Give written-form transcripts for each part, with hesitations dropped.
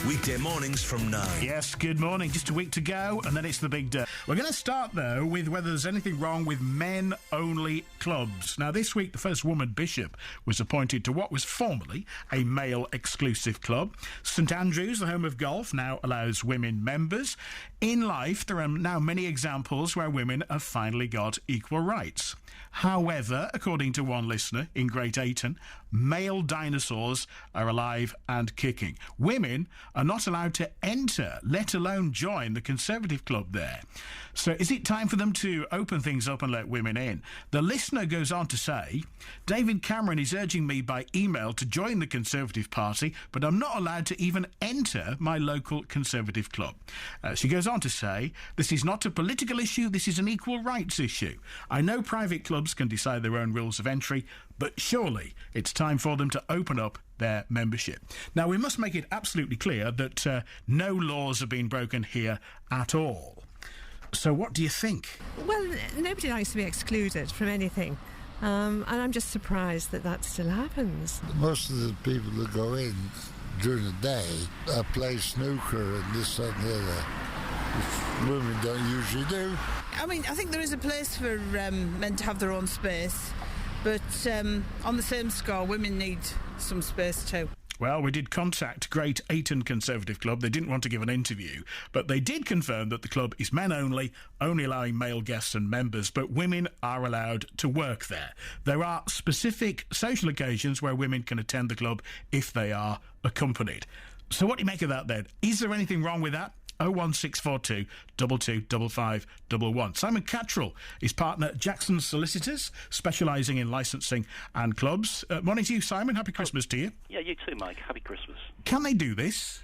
Weekday mornings from 9. Yes, good morning. Just a week to go, and then it's the big day. We're going to start, though, with whether there's anything wrong with men-only clubs. Now, this week, the first woman bishop was appointed to what was formerly a male-exclusive club. St Andrews, the home of golf, now allows women members. In life, there are now many examples where women have finally got equal rights. However, according to one listener in Great Ayton, male dinosaurs are alive and kicking. Women are not allowed to enter, let alone join the Conservative club there. So is it time for them to open things up and let women in? The listener goes on to say, David Cameron is urging me by email to join the Conservative Party, but I'm not allowed to even enter my local Conservative club. She goes on to say, this is not a political issue, this is an equal rights issue. I know private clubs can decide their own rules of entry, but surely it's time for them to open up their membership. Now, we must make it absolutely clear that no laws have been broken here at all. So what do you think? Well, nobody likes to be excluded from anything. And I'm just surprised that still happens. Most of the people that go in during the day play snooker and this, that and the other, which women don't usually do. I mean, I think there is a place for men to have their own space, but on the same score, women need some space too. Well, we did contact Great Ayton Conservative Club. They didn't want to give an interview, but they did confirm that the club is men only allowing male guests and members, but women are allowed to work there. There are specific social occasions where women can attend the club if they are accompanied. So what do you make of that then? Is there anything wrong with that? 01642 225511. Simon Cattrall is partner Jackson Solicitors, specialising in licensing and clubs. Morning to you, Simon. Happy Christmas to you. Yeah, you too, Mike. Happy Christmas. Can they do this?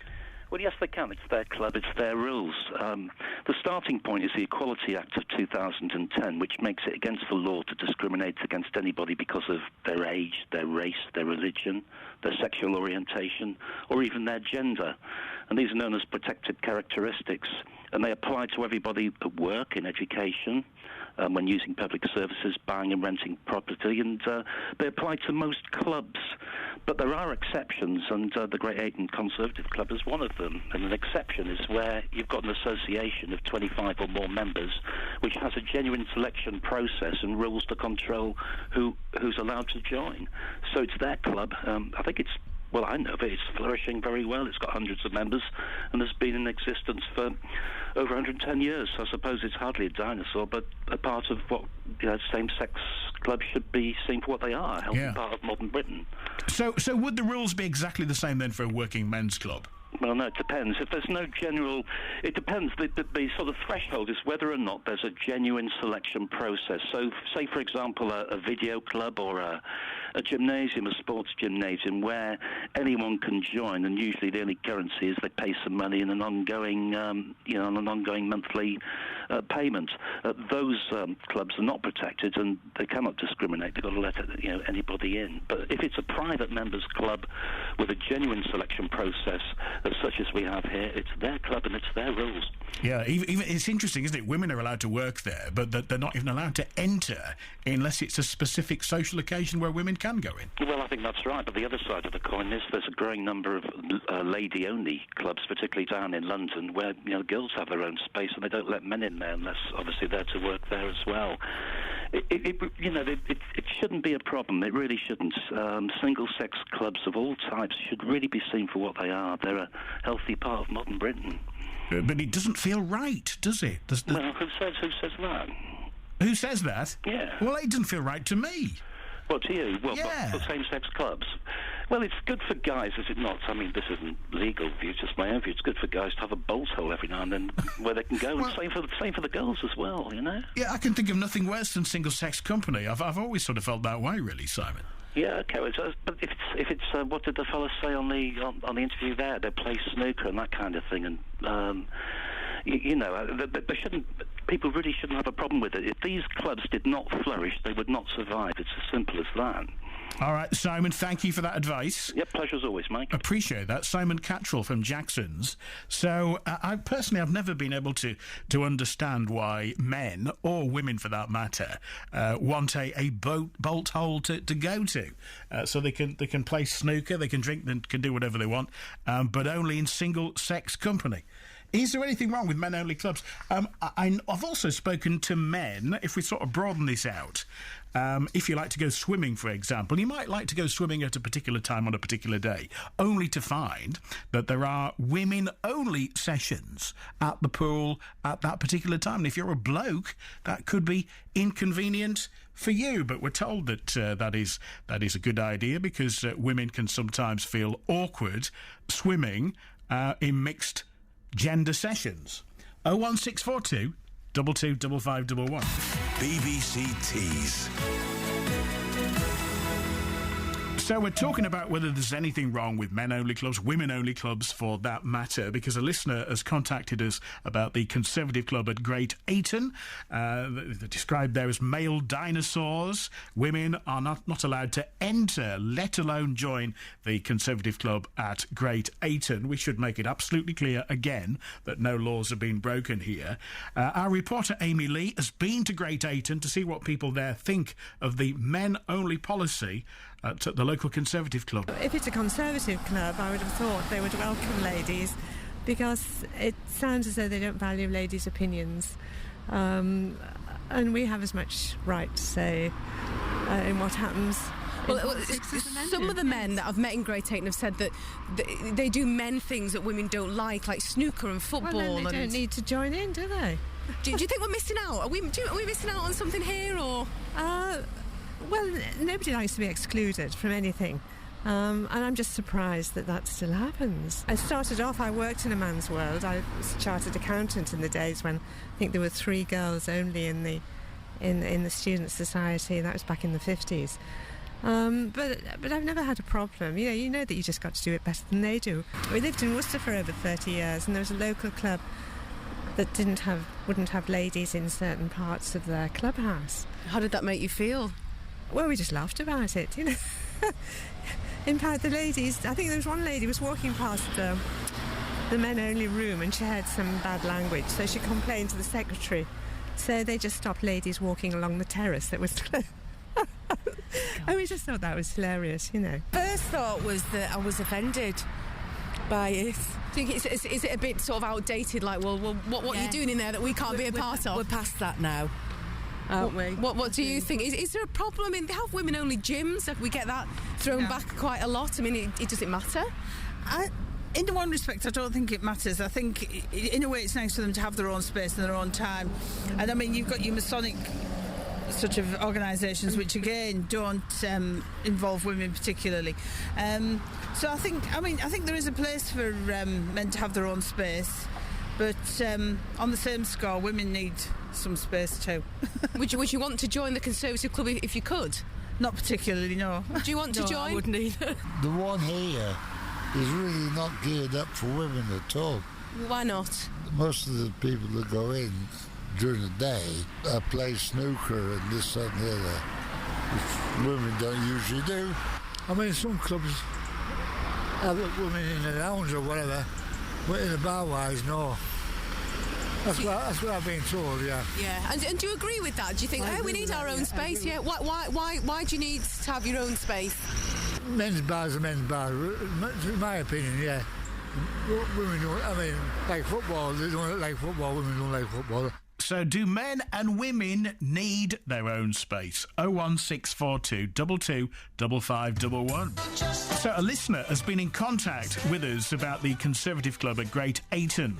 Well, yes, they can. It's their club, it's their rules. The starting point is the Equality Act of 2010, which makes it against the law to discriminate against anybody because of their age, their race, their religion, their sexual orientation, or even their gender. And these are known as protected characteristics, and they apply to everybody at work, in education, when using public services, buying and renting property, and they apply to most clubs. But there are exceptions, and the Great Ayton Conservative Club is one of them. And an exception is where you've got an association of 25 or more members, which has a genuine selection process and rules to control who's allowed to join. So it's their club. I think it's, well, I know of it. It's flourishing very well. It's got hundreds of members and has been in existence for over 110 years. So I suppose it's hardly a dinosaur, but a part of what same-sex clubs should be seen for what they are, a healthy part of modern Britain. So would the rules be exactly the same then for a working men's club? Well, no, it depends. If there's no general... It depends. The sort of threshold is whether or not there's a genuine selection process. So, say, for example, a video club or a gymnasium, a sports gymnasium, where anyone can join, and usually the only currency is they pay some money in an ongoing, monthly payment. Those clubs are not protected, and they cannot discriminate. They've got to let anybody in. But if it's a private members club with a genuine selection process, such as we have here, it's their club and it's their rules. Yeah, even it's interesting, isn't it? Women are allowed to work there, but they're not even allowed to enter unless it's a specific social occasion where women can go in. Well, I think that's right, but the other side of the coin is there's a growing number of lady-only clubs, particularly down in London, where girls have their own space and they don't let men in there unless, obviously, they're to work there as well. It shouldn't be a problem. It really shouldn't. Single-sex clubs of all types should really be seen for what they are. They're a healthy part of modern Britain. But it doesn't feel right, does it? Well, who says that? Who says that? Yeah. Well, it doesn't feel right to me. Well, to you? Well, yeah. For same-sex clubs? Well, it's good for guys, is it not? I mean, this isn't legal view, just my own view. It's good for guys to have a bolt hole every now and then where they can go, well, and same for the girls as well, Yeah, I can think of nothing worse than single-sex company. I've always sort of felt that way, really, Simon. Yeah, okay. But if it's what did the fellow say on the interview there? They play snooker and that kind of thing, and they shouldn't. people really shouldn't have a problem with it. If these clubs did not flourish, they would not survive. It's as simple as that. All right, Simon, thank you for that advice. Yep, pleasure as always, Mike. Appreciate that. Simon Cattrall from Jackson's. So, I've never been able to understand why men, or women for that matter, want a bolt hole to go to. So they can play snooker, they can drink, they can do whatever they want, but only in single-sex company. Is there anything wrong with men-only clubs? I've also spoken to men, if we sort of broaden this out. If you like to go swimming, for example, you might like to go swimming at a particular time on a particular day, only to find that there are women-only sessions at the pool at that particular time. And if you're a bloke, that could be inconvenient for you. But we're told that that is a good idea because women can sometimes feel awkward swimming in mixed gender sessions. 01642 225511. BBC Tees. So we're talking about whether there's anything wrong with men-only clubs, women-only clubs for that matter, because a listener has contacted us about the Conservative Club at Great Ayton. They're described there as male dinosaurs. Women are not allowed to enter, let alone join the Conservative Club at Great Ayton. We should make it absolutely clear again that no laws have been broken here. Our reporter Amy Lee has been to Great Ayton to see what people there think of the men-only policy at the local Conservative Club. If it's a Conservative club, I would have thought they would welcome ladies, because it sounds as though they don't value ladies' opinions. And we have as much right to say in what happens. Well, some of the men that I've met in Great Ayton have said that they do men things that women don't like snooker and football. Well, then they don't need to join in, do they? Do you think we're missing out? Are we missing out on something here, or...? Well, nobody likes to be excluded from anything. And I'm just surprised that still happens. I started off, I worked in a man's world. I was a chartered accountant in the days when I think there were 3 girls only in the student society. That was back in the 50s. But I've never had a problem. You know that you just got to do it better than they do. We lived in Worcester for over 30 years, and there was a local club that wouldn't have ladies in certain parts of their clubhouse. How did that make you feel? Well, we just laughed about it, In fact, the ladies, I think there was one lady who was walking past the men-only room, and she had some bad language, so she complained to the secretary. So they just stopped ladies walking along the terrace that was closed. And we just thought that was hilarious, First thought was that I was offended by it. Think is it a bit sort of outdated? Like, well, what are you doing in there that we can't be a part of? We're past that now, aren't we? What do you think? Is there a problem? They have women-only gyms. We get that thrown back quite a lot. I mean, it doesn't matter. In one respect, I don't think it matters. I think, in a way, it's nice for them to have their own space and their own time. And I mean, you've got your Masonic sort of organisations which again don't involve women particularly. So I think there is a place for men to have their own space, but on the same score, women need some space too. Would you want to join the Conservative Club if you could? Not particularly, no. Do you want to join? I wouldn't either. The one here is really not geared up for women at all. Why not? Most of the people that go in during the day play snooker and this, that and the other, which women don't usually do. I mean, some clubs have women in the lounge or whatever, but in the bar-wise, no. That's what I've been told, yeah. Yeah, and do you agree with that? Do you think, we need our own space? Yeah. Why do you need to have your own space? Men's bars are men's bars, in my opinion, yeah. Women don't, like football, they don't like football, women don't like football. So do men and women need their own space? 01642 225511. So a listener has been in contact with us about the Conservative Club at Great Ayton.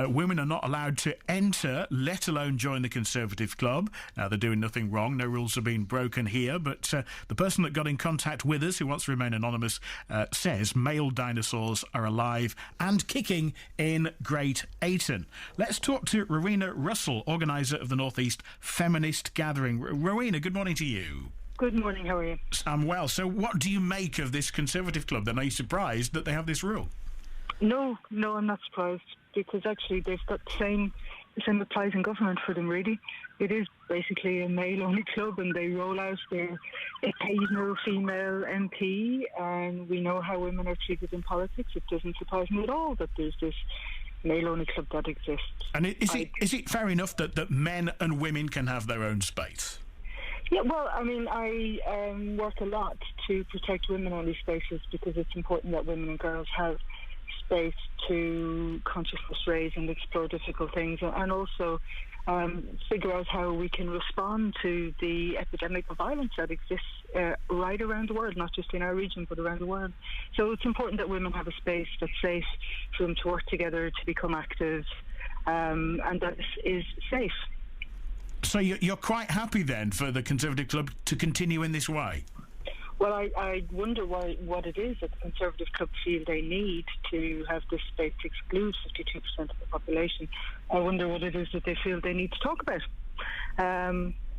Women are not allowed to enter, let alone join the Conservative Club. Now, they're doing nothing wrong. No rules are being broken here. But the person that got in contact with us, who wants to remain anonymous, says male dinosaurs are alive and kicking in Great Ayton. Let's talk to Roweena Russell, organiser of the North East Feminist Gathering. Roweena, good morning to you. Good morning, how are you? I'm well. So what do you make of this Conservative Club then? Are you surprised that they have this rule? No, I'm not surprised, because actually they've got the same the same applies in government for them, really. It is basically a male-only club, and they roll out their occasional female MP, and we know how women are treated in politics. It doesn't surprise me at all that there's this male-only club that exists. And is it fair enough that men and women can have their own space? Yeah, well, I mean, I work a lot to protect women-only spaces because it's important that women and girls have space to consciousness raise and explore difficult things, and also figure out how we can respond to the epidemic of violence that exists right around the world, not just in our region, but around the world. So it's important that women have a space that's safe for them to work together, to become active, and that is safe. So you're quite happy then for the Conservative Club to continue in this way? Well, I wonder what it is that the Conservative Club feel they need to have this space to exclude 52% of the population. I wonder what it is that they feel they need to talk about.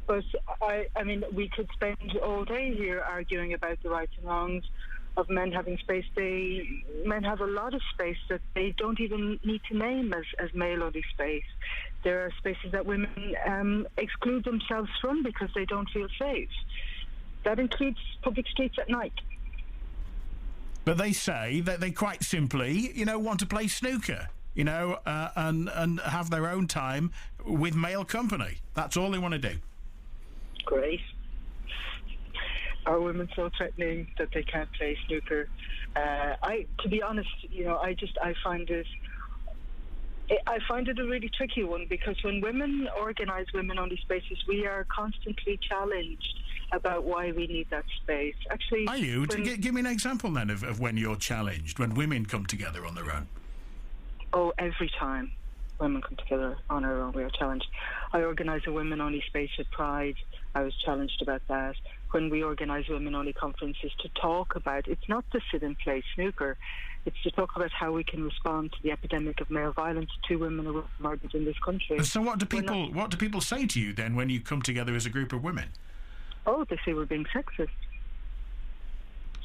But, I mean, we could spend all day here arguing about the rights and wrongs of men having space. Men have a lot of space that they don't even need to name as male-only space. There are spaces that women exclude themselves from because they don't feel safe. That includes public streets at night. But they say that they quite simply, want to play snooker, and have their own time with male company. That's all they want to do. Great. Are women so threatening that they can't play snooker? To be honest, I find it a really tricky one, because when women organise women-only spaces, we are constantly challenged about why we need that space. Actually, are you? Give me an example then of when you're challenged, when women come together on their own. Oh, every time women come together on our own, we are challenged. I organise a women-only space at Pride. I was challenged about that. When we organise women-only conferences to talk about, it's not to sit and play snooker, it's to talk about how we can respond to the epidemic of male violence to women who are murdered in this country. So what do people say to you then when you come together as a group of women? Oh, they say we're being sexist.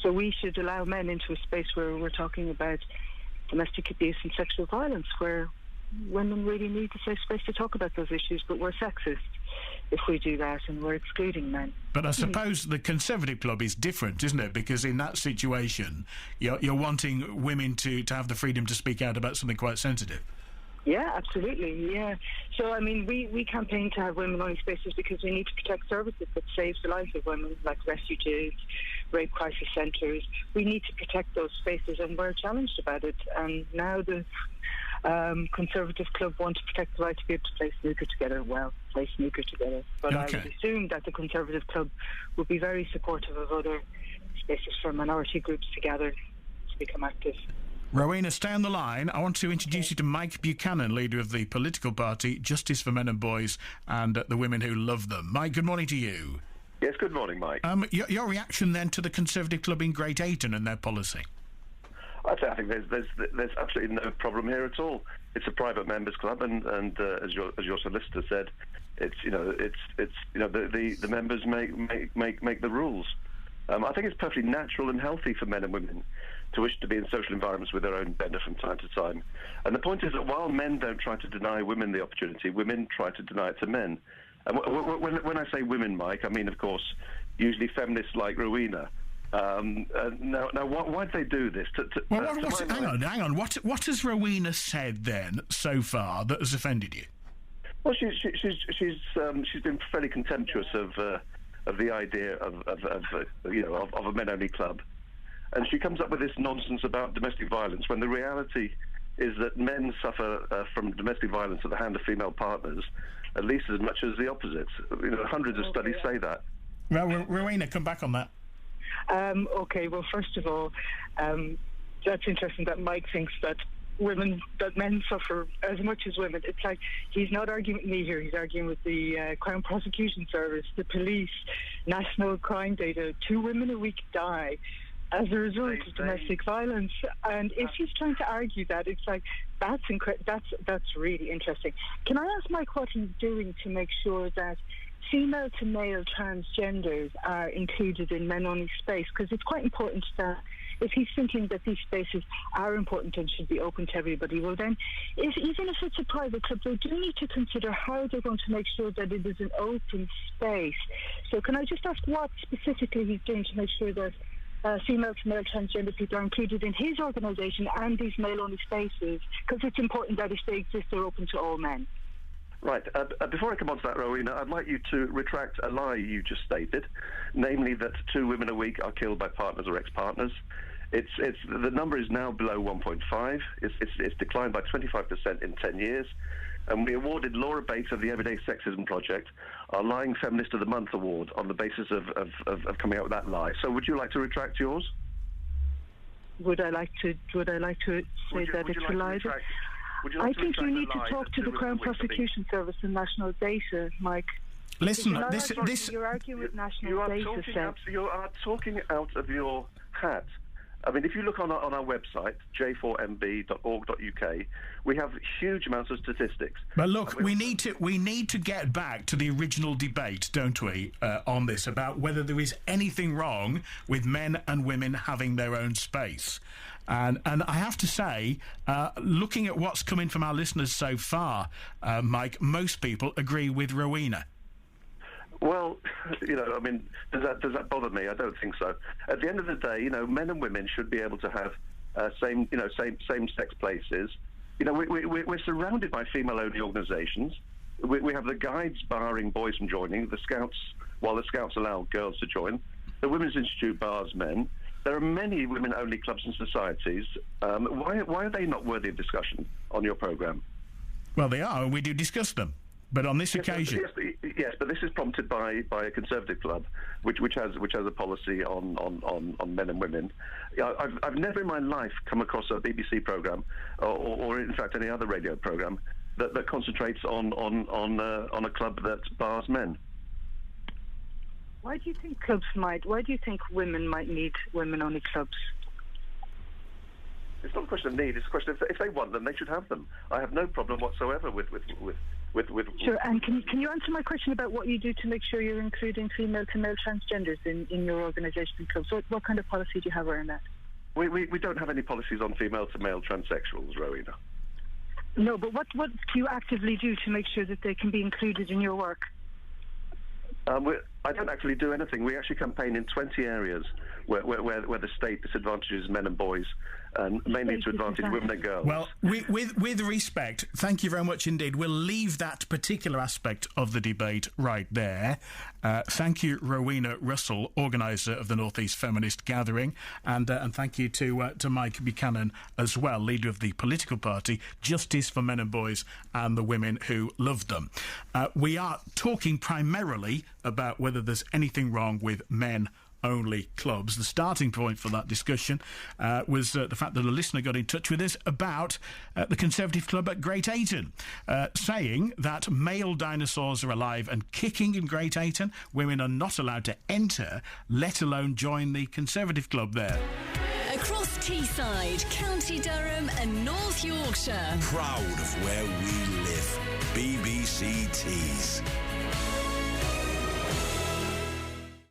So we should allow men into a space where we're talking about domestic abuse and sexual violence, where women really need a safe space to talk about those issues, but we're sexist if we do that, and we're excluding men. But I suppose the Conservative Club is different, isn't it? Because in that situation, you're wanting women to have the freedom to speak out about something quite sensitive. Yeah, absolutely, yeah. So, I mean, we campaign to have women-only spaces because we need to protect services that save the lives of women, like refugees, rape crisis centres. We need to protect those spaces, and we're challenged about it. And now the Conservative Club want to protect the right to be able to play snooker together. Well, play snooker together. But okay. I would assume that the Conservative Club would be very supportive of other spaces for minority groups to gather to become active. Roweena, stay on the line. I want to introduce you to Mike Buchanan, leader of the political party Justice for Men and Boys and the Women Who Love Them. Mike, good morning to you. Yes, good morning, Mike. Your reaction then to the Conservative Club in Great Ayton and their policy? I think there's absolutely no problem here at all. It's a private members club, and as your solicitor said, the members make the rules. I think it's perfectly natural and healthy for men and women to wish to be in social environments with their own gender from time to time. And the point is that while men don't try to deny women the opportunity, women try to deny it to men. And when I say women, Mike, I mean, of course, usually feminists like Roweena. Now, why do they do this? Hang on. What has Roweena said then so far that has offended you? Well, she's been fairly contemptuous of the idea of a men-only club, and she comes up with this nonsense about domestic violence when the reality is that men suffer from domestic violence at the hand of female partners at least as much as the opposite. Hundreds of studies say that. Well, Roweena, come back on that. Okay, well, first of all, that's interesting that Mike thinks that men suffer as much as women. It's like he's not arguing with me here, he's arguing with the Crown Prosecution Service, the police, national crime data. 2 women a week die as a result of domestic violence. And if he's trying to argue that, it's like, that's really interesting. Can I ask Mike what he's doing to make sure that female to male transgenders are included in men-only space? Because it's quite important that if he's thinking that these spaces are important and should be open to everybody, well then, even if it's a private club, they do need to consider how they're going to make sure that it is an open space. So can I just ask what specifically he's doing to make sure that female to male transgender people are included in his organisation and these male-only spaces, because it's important that if they exist, they're open to all men. Right. Before I come on to that, Roweena, I'd like you to retract a lie you just stated, namely that 2 women a week are killed by partners or ex-partners. The number is now below 1.5. It's declined by 25% in 10 years. And we awarded Laura Bates of the Everyday Sexism Project our Lying Feminist of the Month award on the basis of coming out with that lie. So would you like to retract yours? Would I like to say that it's a lie? I think you need to talk to the Crown Prosecution Service and National Data, Mike. Listen, you're arguing with National Data. You are talking out of your hat. I mean, if you look on our website, j4mb.org.uk, we have huge amounts of statistics. But look, we need to get back to the original debate, don't we, on this, about whether there is anything wrong with men and women having their own space. And I have to say, looking at what's coming from our listeners so far, Mike, most people agree with Roweena. Well, I mean, does that bother me? I don't think so. At the end of the day, men and women should be able to have same-sex places. We're surrounded by female-only organisations. We have the Guides barring boys from joining, the Scouts, while the Scouts allow girls to join. The Women's Institute bars men. There are many women-only clubs and societies. Why are they not worthy of discussion on your programme? Well, they are, and we do discuss them. But on this occasion, yes, but this is prompted by a conservative club, which has a policy on men and women. I've never in my life come across a BBC programme, or in fact any other radio programme that concentrates on a club that bars men. Why do you think women might need women-only clubs? It's not a question of need. It's a question of if they want them, they should have them. I have no problem whatsoever with. Sure. And can you answer my question about what you do to make sure you're including female to male transgenders in your organisation and clubs? What kind of policy do you have around that? We don't have any policies on female to male transsexuals, Roweena. No, but what do you actively do to make sure that they can be included in your work? I don't actually do anything. We actually campaign in 20 areas where the state disadvantages men and boys, and mainly to advantage women and girls. Well, with respect, thank you very much indeed. We'll leave that particular aspect of the debate right there. Thank you, Roweena Russell, organiser of the North East Feminist Gathering, and thank you to Mike Buchanan as well, leader of the political party Justice for Men and Boys and the Women Who Love Them. We are talking primarily about whether there's anything wrong with men-only clubs. The starting point for that discussion was the fact that a listener got in touch with us about the Conservative Club at Great Ayton, saying that male dinosaurs are alive and kicking in Great Ayton. Women are not allowed to enter, let alone join the Conservative Club there. Across Teesside, County Durham and North Yorkshire. Proud of where we live. BBC Tees.